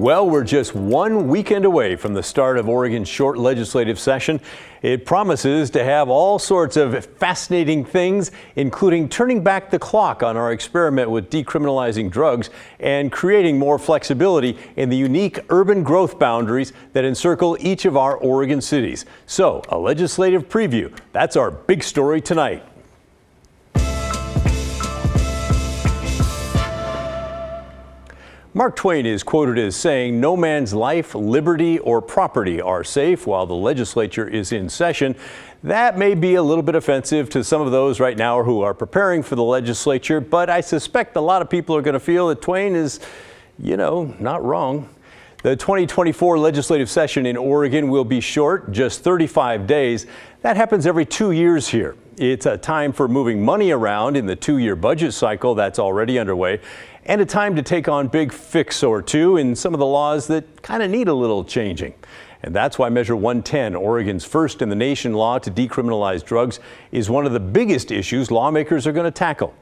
Well, we're just one weekend away from the start of Oregon's short legislative session. It promises to have all sorts of fascinating things, including turning back the clock on our experiment with decriminalizing drugs and creating more flexibility in the unique urban growth boundaries that encircle each of our Oregon cities. So, a legislative preview. That's our big story tonight. Mark Twain is quoted as saying, "No man's life, liberty, or property are safe while the legislature is in session." That may be a little bit offensive to some of those right now who are preparing for the legislature, but I suspect a lot of people are going to feel that Twain is, not wrong. The 2024 legislative session in Oregon will be short, just 35 days. That happens every 2 years here. It's a time for moving money around in the 2-year budget cycle that's already underway, and a time to take on big fix or two in some of the laws that kind of need a little changing. And that's why Measure 110, Oregon's first in the nation law to decriminalize drugs, is one of the biggest issues lawmakers are going to tackle.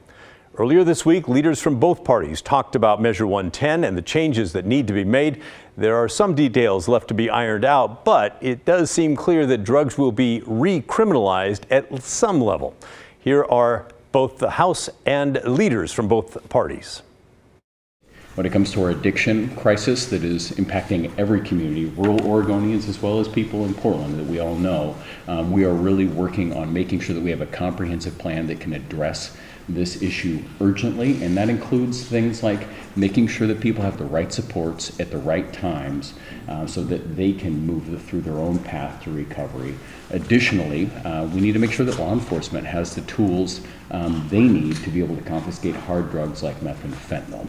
Earlier this week, leaders from both parties talked about Measure 110 and the changes that need to be made. There are some details left to be ironed out, but it does seem clear that drugs will be recriminalized at some level. Here are both the House and leaders from both parties. When it comes to our addiction crisis that is impacting every community, rural Oregonians as well as people in Portland that we all know, we are really working on making sure that we have a comprehensive plan that can address this issue urgently, and that includes things like making sure that people have the right supports at the right times so that they can move through their own path to recovery. Additionally, we need to make sure that law enforcement has the tools they need to be able to confiscate hard drugs like meth and fentanyl.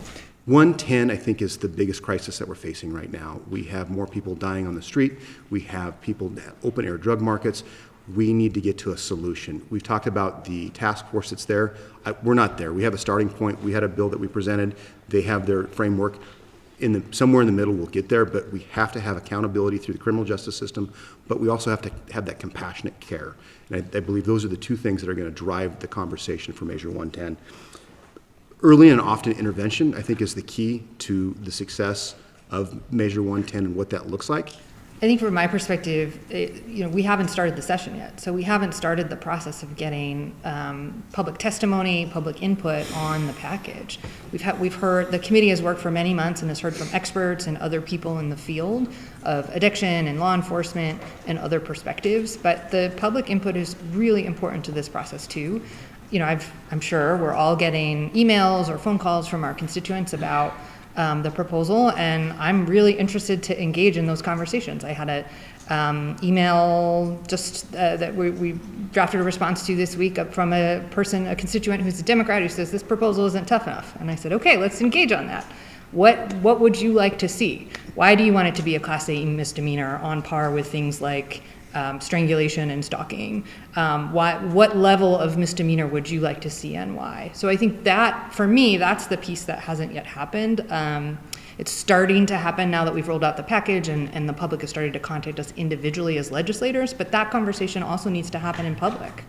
110, I think, is the biggest crisis that we're facing right now. We have more people dying on the street. We have people at open air drug markets. We need to get to a solution. We've talked about the task force that's there. We're not there. We have a starting point. We had a bill that we presented. They have their framework. Somewhere in the middle, we'll get there, but we have to have accountability through the criminal justice system, but we also have to have that compassionate care. And I believe those are the two things that are going to drive the conversation for Measure 110. Early and often intervention, I think, is the key to the success of Measure 110 and what that looks like. I think from my perspective, we haven't started the session yet. So we haven't started the process of getting public testimony, public input on the package. We've heard, the committee has worked for many months and has heard from experts and other people in the field of addiction and law enforcement and other perspectives. But the public input is really important to this process too. I'm sure we're all getting emails or phone calls from our constituents about the proposal, and I'm really interested to engage in those conversations. I had a email just that we drafted a response to this week from a constituent who's a Democrat who says this proposal isn't tough enough. And I said, okay, let's engage on that. What would you like to see? Why do you want it to be a Class A misdemeanor on par with things like strangulation and stalking? What level of misdemeanor would you like to see and why? So I think that, for me, that's the piece that hasn't yet happened. It's starting to happen now that we've rolled out the package and the public is starting to contact us individually as legislators, but that conversation also needs to happen in public.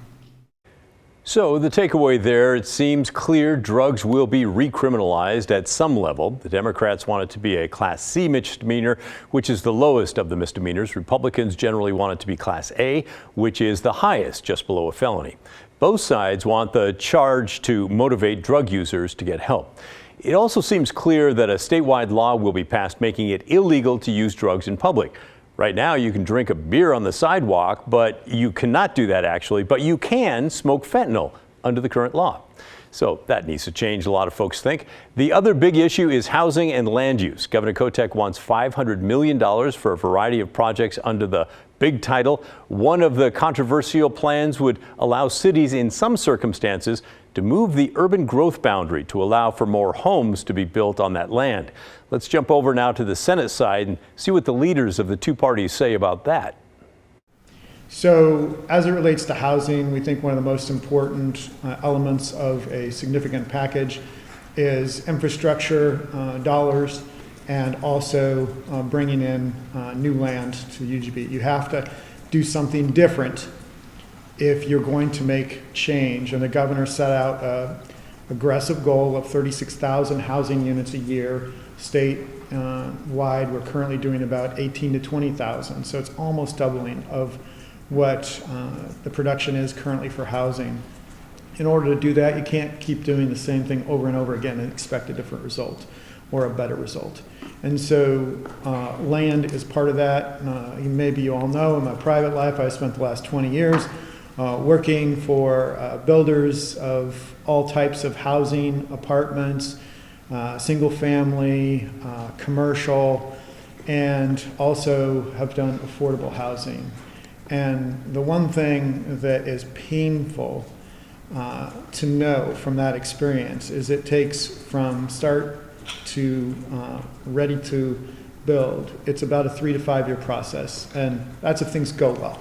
So the takeaway there, it seems clear drugs will be recriminalized at some level. The Democrats want it to be a Class C misdemeanor, which is the lowest of the misdemeanors. Republicans generally want it to be Class A, which is the highest, just below a felony. Both sides want the charge to motivate drug users to get help. It also seems clear that a statewide law will be passed making it illegal to use drugs in public. Right now, you can drink a beer on the sidewalk, but you cannot do that actually, but you can smoke fentanyl under the current law. So that needs to change, a lot of folks think. The other big issue is housing and land use. Governor Kotek wants $500 million for a variety of projects under the big title. One of the controversial plans would allow cities in some circumstances to move the urban growth boundary to allow for more homes to be built on that land. Let's jump over now to the Senate side and see what the leaders of the two parties say about that. So as it relates to housing, we think one of the most important elements of a significant package is infrastructure dollars and also bringing in new land to UGB. You have to do something different if you're going to make change. And the governor set out aggressive goal of 36,000 housing units a year. State-wide, we're currently doing about 18 to 20,000. So it's almost doubling of what the production is currently for housing. In order to do that, you can't keep doing the same thing over and over again and expect a different result or a better result. And so land is part of that. Maybe you all know in my private life, I spent the last 20 years working for builders of all types of housing, apartments, single family, commercial, and also have done affordable housing. And the one thing that is painful to know from that experience is it takes from start to ready to build, it's about a 3 to 5 year process, and that's if things go well.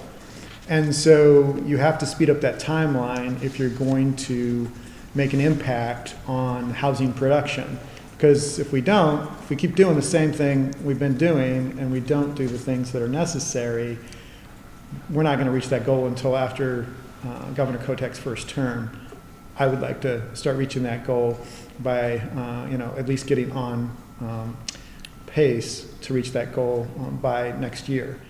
And so you have to speed up that timeline if you're going to make an impact on housing production. Because if we don't, if we keep doing the same thing we've been doing and we don't do the things that are necessary, we're not going to reach that goal until after Governor Kotek's first term. I would like to start reaching that goal by, at least getting on pace to reach that goal by next year.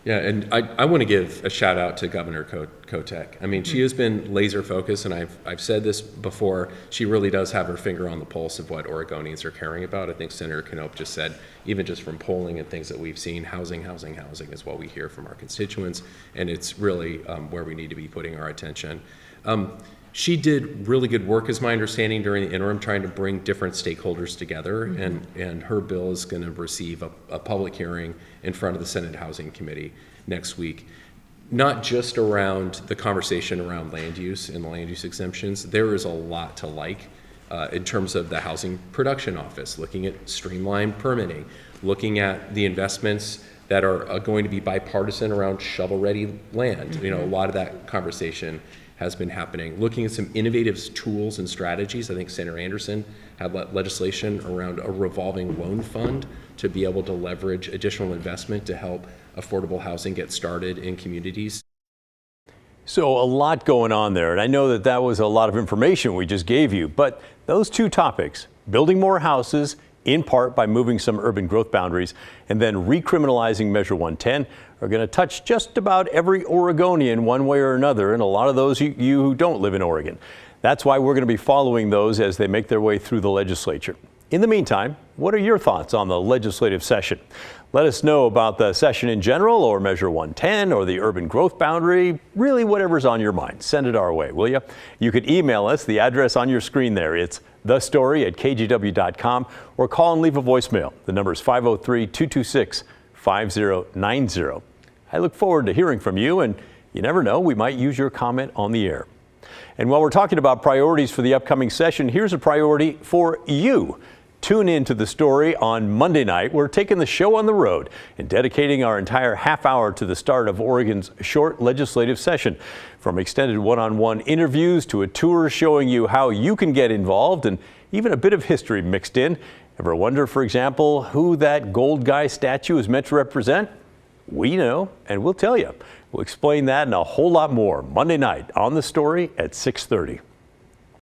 Yeah, and I want to give a shout out to Governor Kotek. I mean, she has been laser focused, and I've said this before, she really does have her finger on the pulse of what Oregonians are caring about. I think Senator Knopp just said, even just from polling and things that we've seen, housing is what we hear from our constituents, and it's really where we need to be putting our attention. She did really good work, is my understanding, during the interim, trying to bring different stakeholders together, and her bill is going to receive a public hearing in front of the Senate Housing Committee next week. Not just around the conversation around land use and the land use exemptions. There is a lot to like in terms of the Housing Production Office, looking at streamlined permitting, looking at the investments that are going to be bipartisan around shovel-ready land. A lot of that conversation has been happening. Looking at some innovative tools and strategies. I think Senator Anderson had legislation around a revolving loan fund to be able to leverage additional investment to help affordable housing get started in communities. So a lot going on there, and I know that was a lot of information we just gave you, but those two topics, building more houses, in part by moving some urban growth boundaries, and then recriminalizing Measure 110, are going to touch just about every Oregonian one way or another, and a lot of those you who don't live in Oregon. That's why we're going to be following those as they make their way through the legislature. In the meantime, what are your thoughts on the legislative session? Let us know about the session in general, or Measure 110, or the urban growth boundary, really whatever's on your mind. Send it our way, will you? You could email us, the address on your screen there. It's thestory@kgw.com, or call and leave a voicemail. The number is 503-226-5090. I look forward to hearing from you, and you never know, we might use your comment on the air. And while we're talking about priorities for the upcoming session, here's a priority for you. Tune in to The Story on Monday night. We're taking the show on the road and dedicating our entire half hour to the start of Oregon's short legislative session. From extended one-on-one interviews to a tour showing you how you can get involved, and even a bit of history mixed in. Ever wonder, for example, who that gold guy statue is meant to represent? We know, and we'll tell you. We'll explain that and a whole lot more Monday night on The Story at 6:30.